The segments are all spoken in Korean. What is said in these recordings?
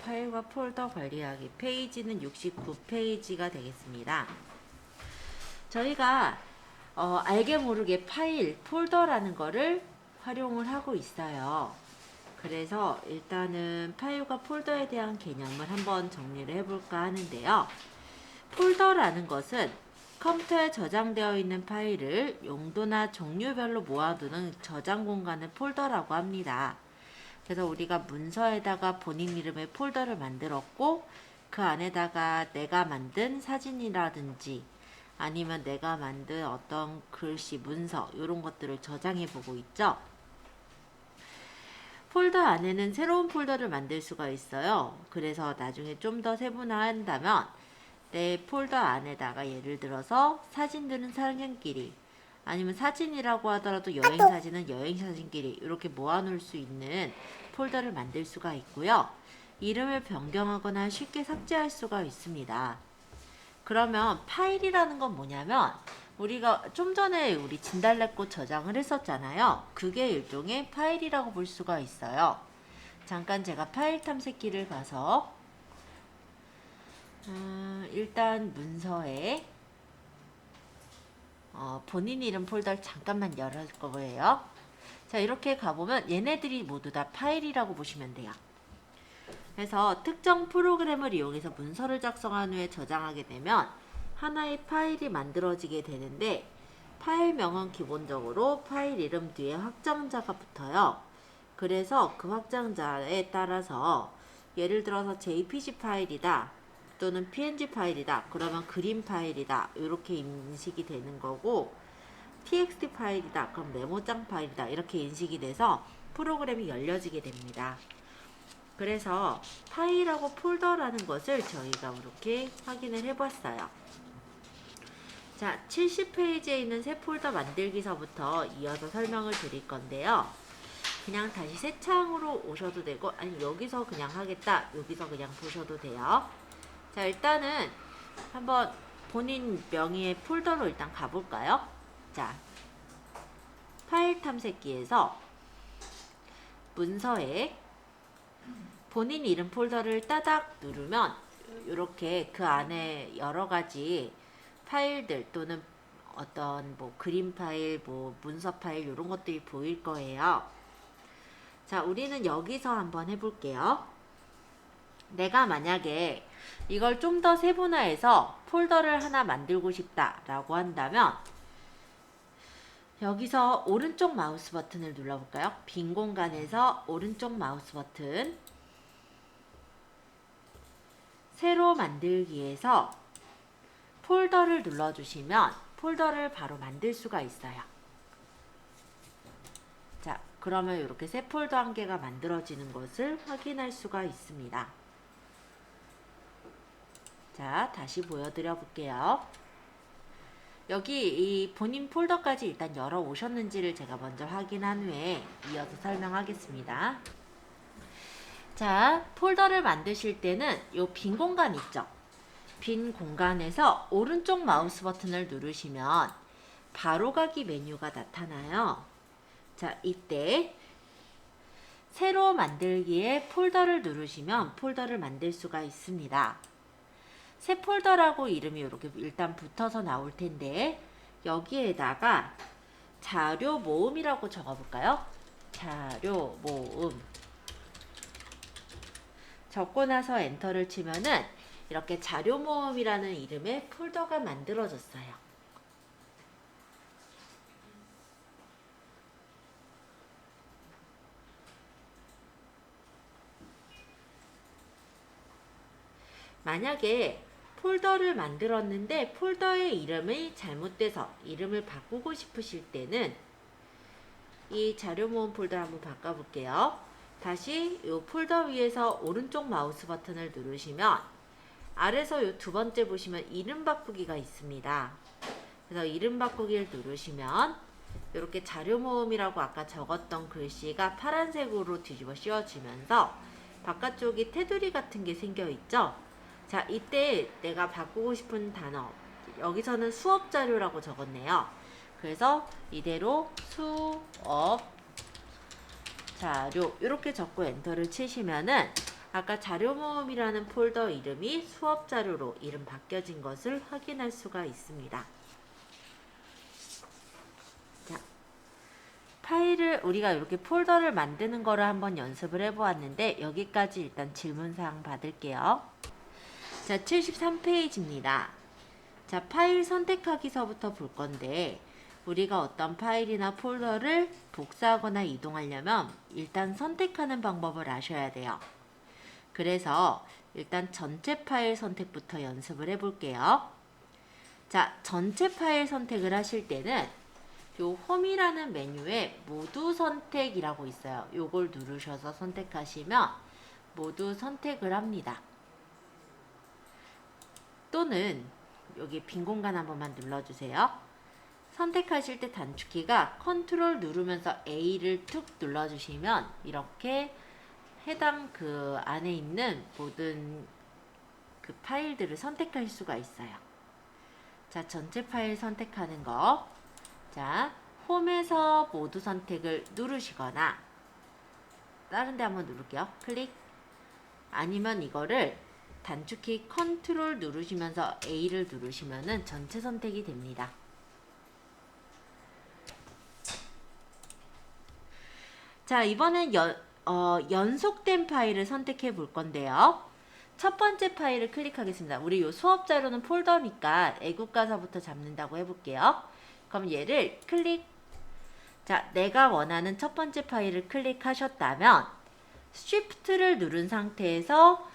파일과 폴더 관리하기 페이지는 69페이지가 되겠습니다. 저희가 알게 모르게 파일, 폴더라는 거를 활용을 하고 있어요. 그래서 일단은 파일과 폴더에 대한 개념을 한번 정리를 해볼까 하는데요. 폴더라는 것은 컴퓨터에 저장되어 있는 파일을 용도나 종류별로 모아두는 저장 공간을 폴더라고 합니다. 그래서 우리가 문서에다가 본인 이름의 폴더를 만들었고 그 안에다가 내가 만든 사진이라든지 아니면 내가 만든 어떤 글씨, 문서 이런 것들을 저장해 보고 있죠. 폴더 안에는 새로운 폴더를 만들 수가 있어요. 그래서 나중에 좀 더 세분화한다면 내 폴더 안에다가 예를 들어서 사진들은 사진끼리 아니면 사진이라고 하더라도 여행사진은 여행사진끼리 이렇게 모아놓을 수 있는 폴더를 만들 수가 있고요. 이름을 변경하거나 쉽게 삭제할 수가 있습니다. 그러면 파일이라는 건 뭐냐면 우리가 좀 전에 우리 진달래꽃 저장을 했었잖아요. 그게 일종의 파일이라고 볼 수가 있어요. 잠깐 제가 파일 탐색기를 가서 일단 문서에 본인 이름 폴더를 잠깐만 열을 거예요. 자, 이렇게 가보면 얘네들이 모두 다 파일이라고 보시면 돼요. 그래서 특정 프로그램을 이용해서 문서를 작성한 후에 저장하게 되면 하나의 파일이 만들어지게 되는데 파일명은 기본적으로 파일 이름 뒤에 확장자가 붙어요. 그래서 그 확장자에 따라서 예를 들어서 JPG 파일이다 또는 PNG 파일이다 그러면 그림 파일이다 이렇게 인식이 되는 거고 TXT 파일이다 그럼 메모장 파일이다 이렇게 인식이 돼서 프로그램이 열려지게 됩니다. 그래서 파일하고 폴더라는 것을 저희가 이렇게 확인을 해봤어요. 자, 70페이지에 있는 새 폴더 만들기서부터 이어서 설명을 드릴 건데요. 그냥 다시 새 창으로 오셔도 되고 아니 여기서 그냥 하겠다 여기서 그냥 보셔도 돼요. 자, 일단은 한번 본인 명의의 폴더로 일단 가볼까요? 자, 파일 탐색기에서 문서에 본인 이름 폴더를 따닥 누르면 이렇게 그 안에 여러 가지 파일들 또는 어떤 뭐 그림 파일, 뭐 문서 파일 이런 것들이 보일 거예요. 자, 우리는 여기서 한번 해볼게요. 내가 만약에 이걸 좀 더 세분화해서 폴더를 하나 만들고 싶다라고 한다면 여기서 오른쪽 마우스 버튼을 눌러볼까요? 빈 공간에서 오른쪽 마우스 버튼 새로 만들기에서 폴더를 눌러주시면 폴더를 바로 만들 수가 있어요. 자, 그러면 이렇게 새 폴더 한 개가 만들어지는 것을 확인할 수가 있습니다. 자, 다시 보여드려 볼게요. 여기 이 본인 폴더까지 일단 열어 오셨는지를 제가 먼저 확인한 후에 이어서 설명하겠습니다. 자, 폴더를 만드실 때는 이 빈 공간 있죠? 빈 공간에서 오른쪽 마우스 버튼을 누르시면 바로가기 메뉴가 나타나요. 자, 이때 새로 만들기에 폴더를 누르시면 폴더를 만들 수가 있습니다. 새 폴더라고 이름이 이렇게 일단 붙어서 나올 텐데 여기에다가 자료 모음이라고 적어볼까요? 자료 모음 적고 나서 엔터를 치면은 이렇게 자료 모음이라는 이름의 폴더가 만들어졌어요. 만약에 폴더를 만들었는데 폴더의 이름이 잘못돼서 이름을 바꾸고 싶으실 때는 이 자료 모음 폴더 한번 바꿔볼게요. 다시 이 폴더 위에서 오른쪽 마우스 버튼을 누르시면 아래서 이 두 번째 보시면 이름 바꾸기가 있습니다. 그래서 이름 바꾸기를 누르시면 이렇게 자료 모음이라고 아까 적었던 글씨가 파란색으로 뒤집어 씌워지면서 바깥쪽이 테두리 같은 게 생겨 있죠. 자, 이때 내가 바꾸고 싶은 단어 여기서는 수업 자료라고 적었네요. 그래서 이대로 수업 자료 이렇게 적고 엔터를 치시면은 아까 자료 모음이라는 폴더 이름이 수업 자료로 이름 바뀌어진 것을 확인할 수가 있습니다. 자, 파일을 우리가 이렇게 폴더를 만드는 거를 한번 연습을 해보았는데 여기까지 일단 질문사항 받을게요. 자, 73페이지입니다. 자, 파일 선택하기서부터 볼 건데 우리가 어떤 파일이나 폴더를 복사하거나 이동하려면 일단 선택하는 방법을 아셔야 돼요. 그래서 일단 전체 파일 선택부터 연습을 해볼게요. 자, 전체 파일 선택을 하실 때는 요 홈이라는 메뉴에 모두 선택이라고 있어요. 요걸 누르셔서 선택하시면 모두 선택을 합니다. 또는 여기 빈 공간 한 번만 눌러주세요. 선택하실 때 단축키가 컨트롤 누르면서 A를 툭 눌러주시면 이렇게 해당 그 안에 있는 모든 그 파일들을 선택할 수가 있어요. 자, 전체 파일 선택하는 거. 자, 홈에서 모두 선택을 누르시거나 다른 데 한번 누를게요. 클릭. 아니면 이거를 단축키 컨트롤 누르시면서 A를 누르시면은 전체 선택이 됩니다. 자, 이번엔 연속된 파일을 선택해 볼 건데요. 첫 번째 파일을 클릭하겠습니다. 우리 요 수업 자료는 폴더니까 애국가사부터 잡는다고 해볼게요. 그럼 얘를 클릭. 자, 내가 원하는 첫 번째 파일을 클릭하셨다면 Shift를 누른 상태에서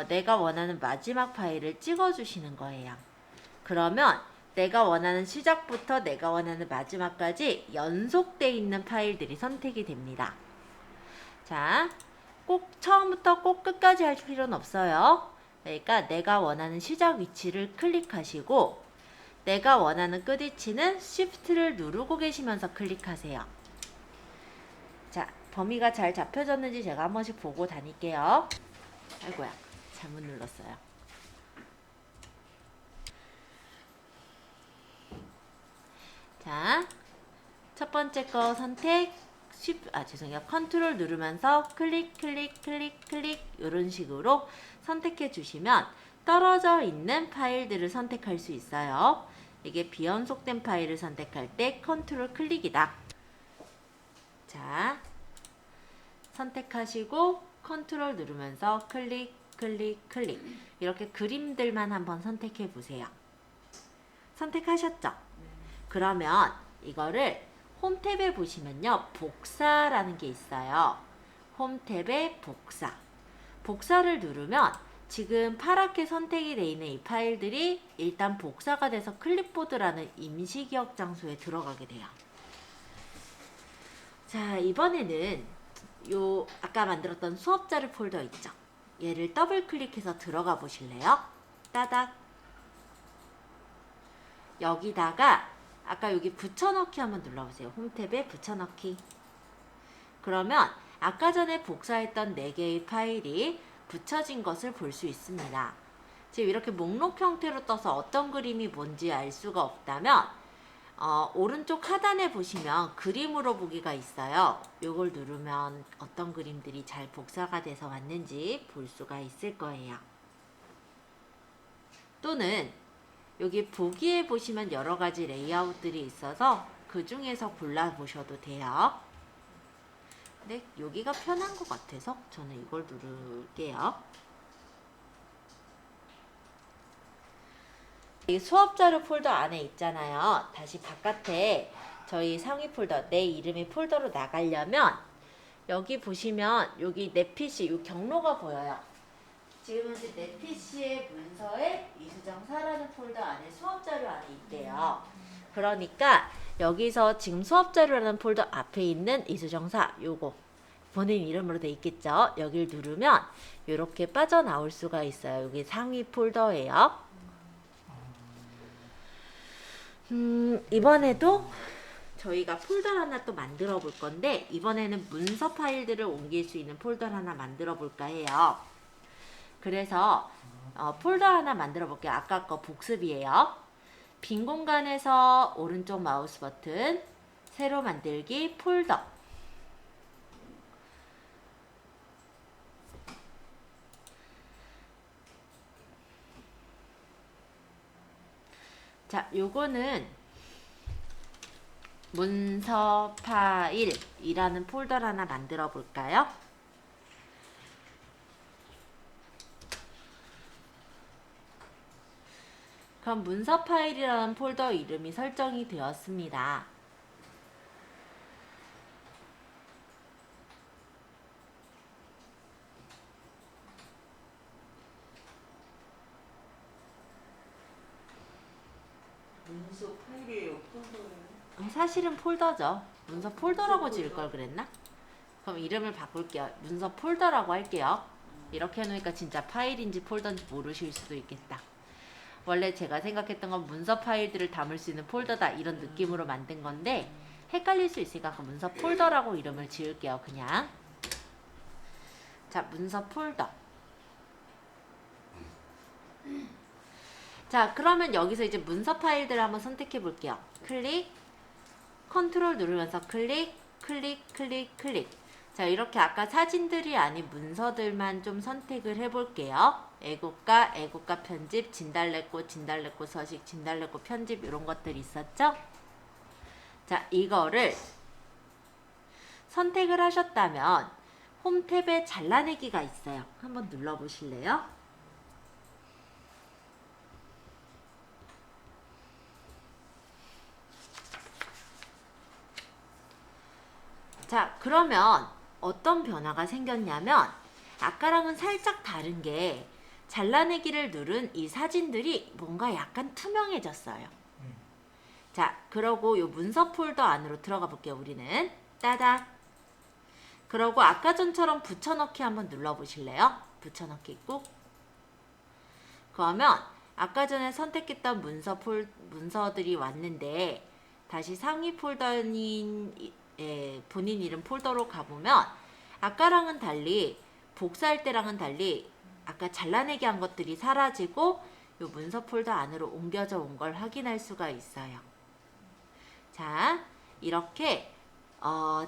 내가 원하는 마지막 파일을 찍어주시는 거예요. 그러면 내가 원하는 시작부터 내가 원하는 마지막까지 연속되어 있는 파일들이 선택이 됩니다. 자, 꼭 처음부터 꼭 끝까지 할 필요는 없어요. 그러니까 내가 원하는 시작 위치를 클릭하시고 내가 원하는 끝 위치는 Shift를 누르고 계시면서 클릭하세요. 자, 범위가 잘 잡혀졌는지 제가 한 번씩 보고 다닐게요. 아이고야, 잘못 눌렀어요. 자, 첫 번째 거 선택, 컨트롤 누르면서 클릭, 클릭, 클릭, 클릭 이런 식으로 선택해 주시면 떨어져 있는 파일들을 선택할 수 있어요. 이게 비연속된 파일을 선택할 때 컨트롤 클릭이다. 자, 선택하시고 컨트롤 누르면서 클릭, 클릭, 클릭 이렇게 그림들만 한번 선택해 보세요. 선택하셨죠? 그러면 이거를 홈 탭에 보시면요. 복사라는 게 있어요. 홈 탭에 복사. 복사를 누르면 지금 파랗게 선택이 되어 있는 이 파일들이 일단 복사가 돼서 클립보드라는 임시기억 장소에 들어가게 돼요. 자, 이번에는 요 아까 만들었던 수업자료 폴더 있죠? 얘를 더블 클릭해서 들어가 보실래요? 따닥. 여기다가 아까 여기 붙여넣기 한번 눌러보세요. 홈탭에 붙여넣기. 그러면 아까 전에 복사했던 4개의 파일이 붙여진 것을 볼 수 있습니다. 지금 이렇게 목록 형태로 떠서 어떤 그림이 뭔지 알 수가 없다면 오른쪽 하단에 보시면 그림으로 보기가 있어요. 이걸 누르면 어떤 그림들이 잘 복사가 돼서 왔는지 볼 수가 있을 거예요. 또는 여기 보기에 보시면 여러 가지 레이아웃들이 있어서 그 중에서 골라보셔도 돼요. 근데 여기가 편한 것 같아서 저는 이걸 누를게요. 이 수업자료 폴더 안에 있잖아요. 다시 바깥에 저희 상위 폴더, 내 이름의 폴더로 나가려면 여기 보시면 여기 내 PC, 이 경로가 보여요. 지금 현재 내 PC의 문서에 이수정사라는 폴더 안에 수업자료 안에 있대요. 그러니까 여기서 지금 수업자료라는 폴더 앞에 있는 이수정사 요거 본인 이름으로 돼 있겠죠. 여기를 누르면 이렇게 빠져나올 수가 있어요. 여기 상위 폴더예요. 이번에도 저희가 폴더를 하나 또 만들어 볼 건데 이번에는 문서 파일들을 옮길 수 있는 폴더를 하나 만들어 볼까 해요. 그래서 폴더 하나 만들어 볼게요. 아까 거 복습이에요. 빈 공간에서 오른쪽 마우스 버튼 새로 만들기 폴더. 자, 요거는 문서 파일이라는 폴더를 하나 만들어 볼까요? 그럼 문서 파일이라는 폴더 이름이 설정이 되었습니다. 문서 파일이에요, 폴더예요? 사실은 폴더죠. 문서 폴더라고 지을 걸 그랬나? 그럼 이름을 바꿀게요. 문서 폴더라고 할게요. 이렇게 해놓으니까 진짜 파일인지 폴더인지 모르실 수도 있겠다. 원래 제가 생각했던 건 문서 파일들을 담을 수 있는 폴더다 이런 느낌으로 만든 건데 헷갈릴 수 있으니까 그 문서 폴더라고 이름을 지을게요. 그냥. 자, 문서 폴더. 자, 그러면 여기서 이제 문서 파일들을 한번 선택해 볼게요. 클릭, 컨트롤 누르면서 클릭, 클릭, 클릭, 클릭. 자, 이렇게 아까 사진들이 아닌 문서들만 좀 선택을 해볼게요. 애국가, 애국가 편집, 진달래꽃, 진달래꽃 서식, 진달래꽃 편집 이런 것들 있었죠? 자, 이거를 선택을 하셨다면 홈 탭에 잘라내기가 있어요. 한번 눌러보실래요? 자, 그러면 어떤 변화가 생겼냐면 아까랑은 살짝 다른 게 잘라내기를 누른 이 사진들이 뭔가 약간 투명해졌어요. 자, 그러고 요 문서 폴더 안으로 들어가 볼게요. 우리는 따닥. 그러고 아까 전처럼 붙여넣기 한번 눌러보실래요? 붙여넣기 꾹. 그러면 아까 전에 선택했던 문서들이 왔는데 다시 상위 폴더인 본인 이름 폴더로 가보면 아까랑은 달리 복사할 때랑은 달리 아까 잘라내기 한 것들이 사라지고 요 문서 폴더 안으로 옮겨져 온 걸 확인할 수가 있어요. 자, 이렇게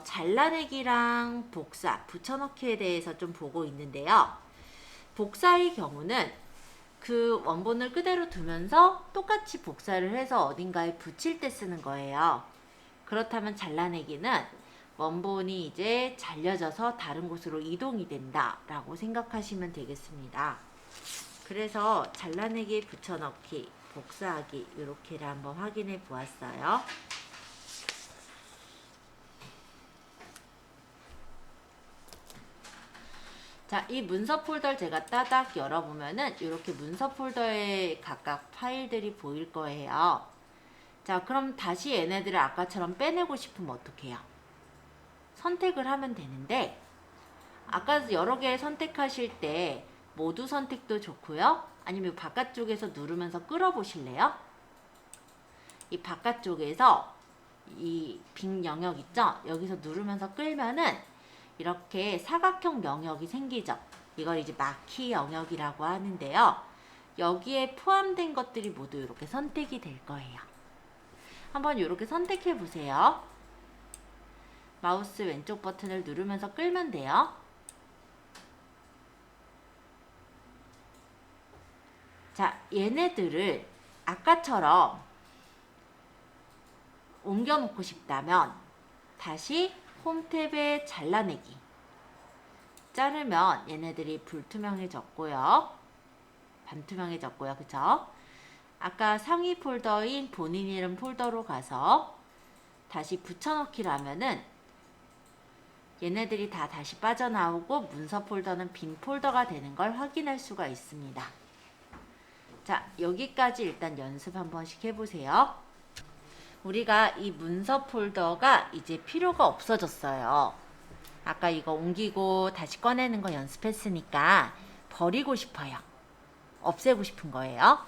잘라내기랑 복사, 붙여넣기에 대해서 좀 보고 있는데요. 복사의 경우는 그 원본을 그대로 두면서 똑같이 복사를 해서 어딘가에 붙일 때 쓰는 거예요. 그렇다면 잘라내기는 원본이 이제 잘려져서 다른 곳으로 이동이 된다 라고 생각하시면 되겠습니다. 그래서 잘라내기, 붙여넣기, 복사하기 이렇게를 한번 확인해 보았어요. 자, 이 문서 폴더를 제가 따닥 열어보면은 이렇게 문서 폴더에 각각 파일들이 보일 거예요. 자, 그럼 다시 얘네들을 아까처럼 빼내고 싶으면 어떻게 해요? 선택을 하면 되는데 아까 여러 개 선택하실 때 모두 선택도 좋고요. 아니면 바깥쪽에서 누르면서 끌어보실래요? 이 바깥쪽에서 이 빈 영역 있죠? 여기서 누르면서 끌면은 이렇게 사각형 영역이 생기죠? 이걸 이제 마키 영역이라고 하는데요. 여기에 포함된 것들이 모두 이렇게 선택이 될 거예요. 한번 이렇게 선택해 보세요. 마우스 왼쪽 버튼을 누르면서 끌면 돼요. 자, 얘네들을 아까처럼 옮겨 놓고 싶다면 다시 홈 탭에 잘라내기. 자르면 얘네들이 불투명해졌고요. 반투명해졌고요. 그쵸? 아까 상위 폴더인 본인 이름 폴더로 가서 다시 붙여넣기를 하면은 얘네들이 다 다시 빠져나오고 문서 폴더는 빈 폴더가 되는 걸 확인할 수가 있습니다. 자, 여기까지 일단 연습 한 번씩 해보세요. 우리가 이 문서 폴더가 이제 필요가 없어졌어요. 아까 이거 옮기고 다시 꺼내는 거 연습했으니까 버리고 싶어요. 없애고 싶은 거예요.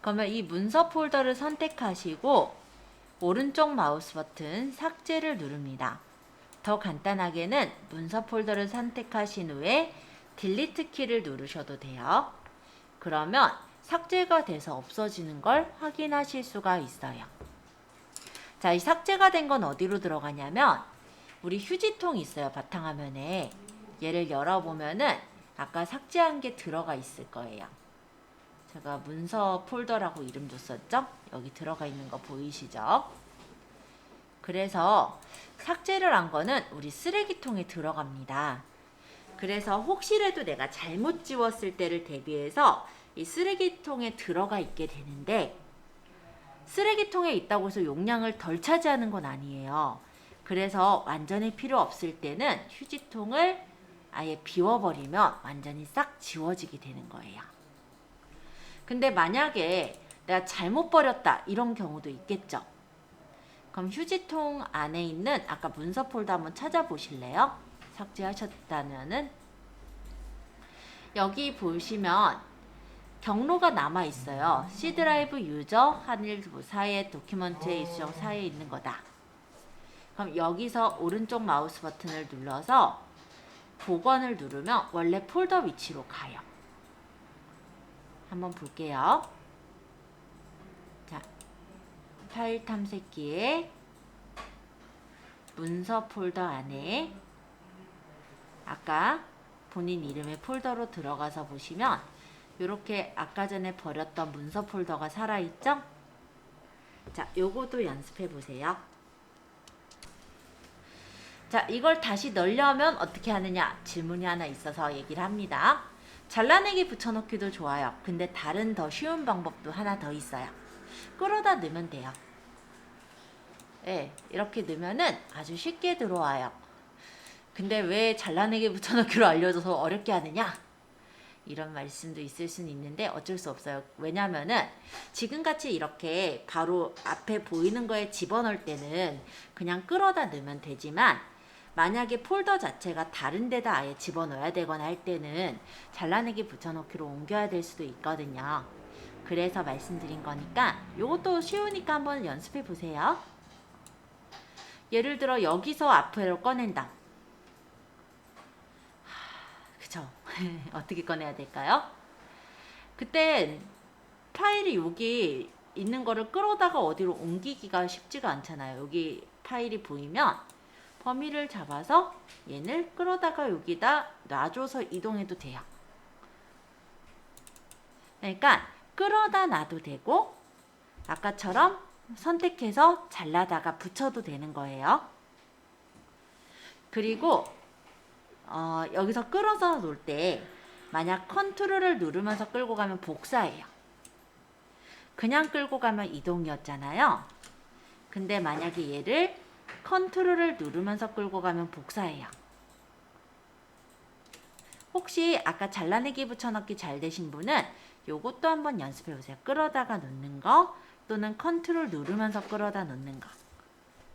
그러면 이 문서 폴더를 선택하시고 오른쪽 마우스 버튼 삭제를 누릅니다. 더 간단하게는 문서 폴더를 선택하신 후에 딜리트 키를 누르셔도 돼요. 그러면 삭제가 돼서 없어지는 걸 확인하실 수가 있어요. 자, 이 삭제가 된 건 어디로 들어가냐면 우리 휴지통 있어요. 바탕화면에. 얘를 열어보면은 아까 삭제한 게 들어가 있을 거예요. 제가 문서 폴더라고 이름 줬었죠? 여기 들어가 있는 거 보이시죠? 그래서 삭제를 한 거는 우리 쓰레기통에 들어갑니다. 그래서 혹시라도 내가 잘못 지웠을 때를 대비해서 이 쓰레기통에 들어가 있게 되는데, 쓰레기통에 있다고 해서 용량을 덜 차지하는 건 아니에요. 그래서 완전히 필요 없을 때는 휴지통을 아예 비워버리면 완전히 싹 지워지게 되는 거예요. 근데 만약에 내가 잘못 버렸다 이런 경우도 있겠죠. 그럼 휴지통 안에 있는 아까 문서 폴더 한번 찾아보실래요? 삭제하셨다면은 여기 보시면 경로가 남아 있어요. C 드라이브 유저 한일 사이에 도큐먼트에 일정 사이에 있는 거다. 그럼 여기서 오른쪽 마우스 버튼을 눌러서 복원을 누르면 원래 폴더 위치로 가요. 한번 볼게요. 자, 파일 탐색기에 문서 폴더 안에 아까 본인 이름의 폴더로 들어가서 보시면 이렇게 아까 전에 버렸던 문서 폴더가 살아있죠? 자, 요거도 연습해 보세요. 자, 이걸 다시 넣으려면 어떻게 하느냐 질문이 하나 있어서 얘기를 합니다. 잘라내기 붙여넣기도 좋아요. 근데 다른 더 쉬운 방법도 하나 더 있어요. 끌어다 넣으면 돼요. 네, 이렇게 넣으면은 아주 쉽게 들어와요. 근데 왜 잘라내기 붙여넣기로 알려줘서 어렵게 하느냐? 이런 말씀도 있을 수는 있는데 어쩔 수 없어요. 왜냐면은 지금같이 이렇게 바로 앞에 보이는 거에 집어넣을 때는 그냥 끌어다 넣으면 되지만, 만약에 폴더 자체가 다른 데다 아예 집어넣어야 되거나 할 때는 잘라내기 붙여넣기로 옮겨야 될 수도 있거든요. 그래서 말씀드린 거니까 요것도 쉬우니까 한번 연습해 보세요. 예를 들어 여기서 앞으로 꺼낸다. 그쵸? 어떻게 꺼내야 될까요? 그땐 파일이 여기 있는 거를 끌어다가 어디로 옮기기가 쉽지가 않잖아요. 여기 파일이 보이면 범위를 잡아서 얘를 끌어다가 여기다 놔줘서 이동해도 돼요. 그러니까 끌어다 놔도 되고 아까처럼 선택해서 잘라다가 붙여도 되는 거예요. 그리고 여기서 끌어서 놓을 때 만약 컨트롤을 누르면서 끌고 가면 복사예요. 그냥 끌고 가면 이동이었잖아요. 근데 만약에 얘를 컨트롤을 누르면서 끌고 가면 복사예요. 혹시 아까 잘라내기 붙여넣기 잘 되신 분은 요것도 한번 연습해 보세요. 끌어다가 놓는 거 또는 컨트롤 누르면서 끌어다 놓는 거.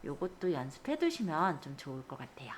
요것도 연습해 두시면 좀 좋을 것 같아요.